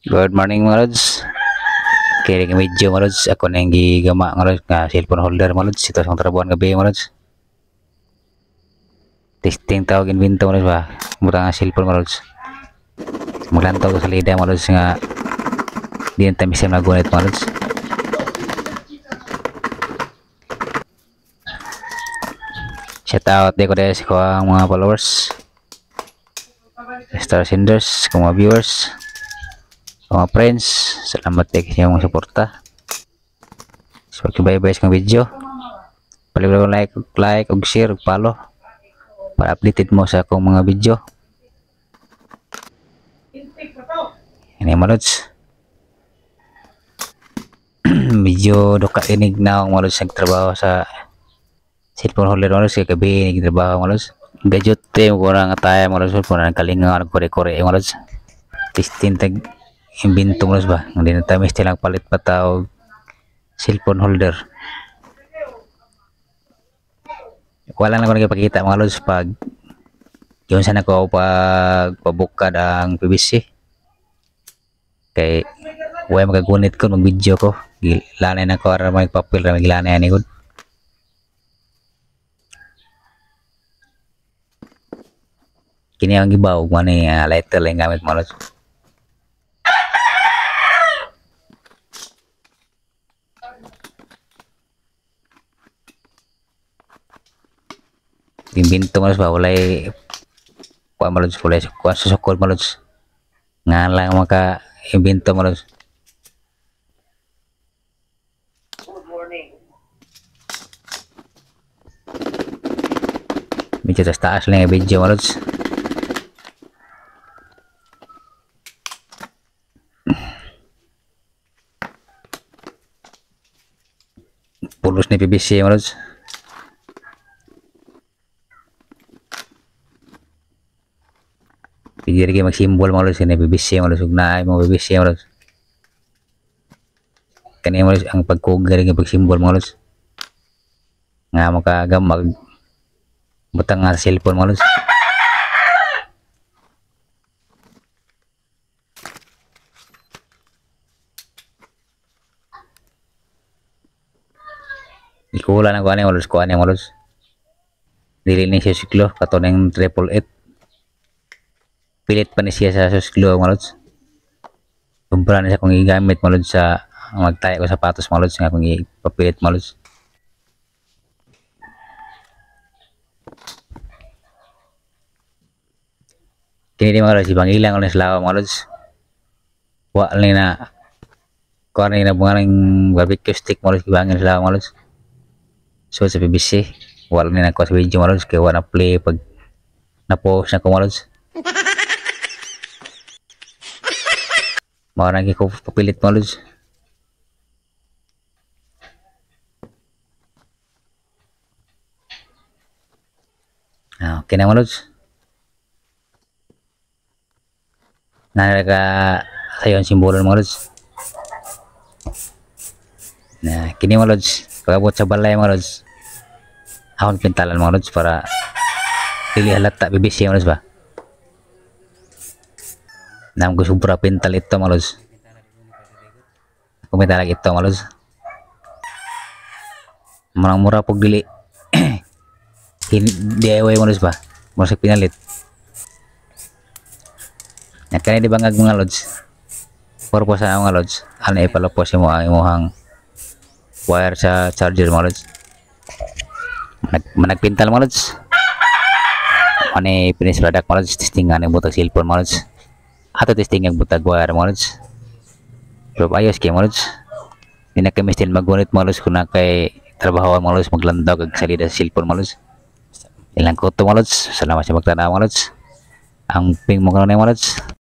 Good morning mga lods. Kaya nga medyo mga lods. Ako na yung gigama mga lods nga cellphone holder mga lods. Ito sa trabuhan gabi mga lods. Testing tawagin binto mga lods ba. Mura nga cellphone mga lods. Maglantaw ko sa lida mga lods nga di na tamis yung nagunit mga lods. Shout out di ko dahil sa kuha mga followers, star senders, kung mga viewers, mga friends. Salamat din sa inyong suporta. So pag-bye-bye sa video, palibig like ug share ug follow para updated mo sa akong mga video. Ini mga lods. Medyo duka inig na akong mga lods nagtrabaho sa cellphone holder mga lods. Kaya gabi nagtrabaho mga lods. Gadget team ko na nga tayo mga lods. Kung na kalinga nagkore-kore mga lods. Testing tag imbento mga lods ba. Hindi na tayo stilang palit pa tao cellphone holder. Wala lang ko nagpakita mga lods pag yun sana ko pag pabukad ang PVC. Kay way magagunit ko mag video ko. Lanay na ko ara magpapil ra maglanay ani gud. Kini ang gibaw mo ni lighter lang gamit mo lods. Timbinto mo lods ba walay kuha mo lods, walay kuha sa sukol mo lods. Nga lang maka imbento mo lods. Medyo taas lang yung video mga lods. Pulos ni PVC mga lods. Pwede rin mag-symbol mga lods ni PVC mga lods. Huwag na ay mga PVC mga lods. Kanina mga lods ang pagkuga rin yung pag-symbol mga lods. Nga makagamag butang nga cellphone mga lods. Ikula na kuha niya mga lods. Kuha niya mga lods. Dili ni siya siklo. Kato na yung 888. Pilit pa ni siya sa siklo mga lods. Kumpara na siya kung igamit mga lods sa magtayo ko sapatos mga lods. Nga kung ipapilit mga lods. Kini di mga lods, ibang ilang ulit sa lawa mga lods. Wala na kuha na bunga ng barbecue stick mga lods. Ibangin sa lawa mga lods. So sa PVC wala na nakuha sa video mga lods. Kaya wala na play pag na-post na ko mga lods. Mga naging ko papilit mga lods. Okay na mga lods. Nalaga sayo ang simbolon mga lods. Nah, kini mga lods. Pagabot sa balay mga lods. Akong pintalan mga lods para pili halata PVC mga lods ba. Nam ko sobra pintal ito mga lods. Kung pintalag ito mga lods. Murang-mura pag dili. DIY mga lods ba. Murag pinalit. Kaya di bangag mga lods. Purpose sa mga lods. Ano ipalapos mo ang imuhang wire sa charger mga lods. Managpintal mga lods. Ano finish product mga lods. Testing nga ng butag cellphone mga lods. Ato testing ang butag wire mga lods. Pero ayos kayo mga lods. Hindi na kami still magunit mga lods. Kung na kay trabaho mga lods. Maglandaw kag salida sa cellphone mga lods. Ilang ko ito mga lods. Salamat sa magtanaw mga lods. Ang ping mo kanon mga lods.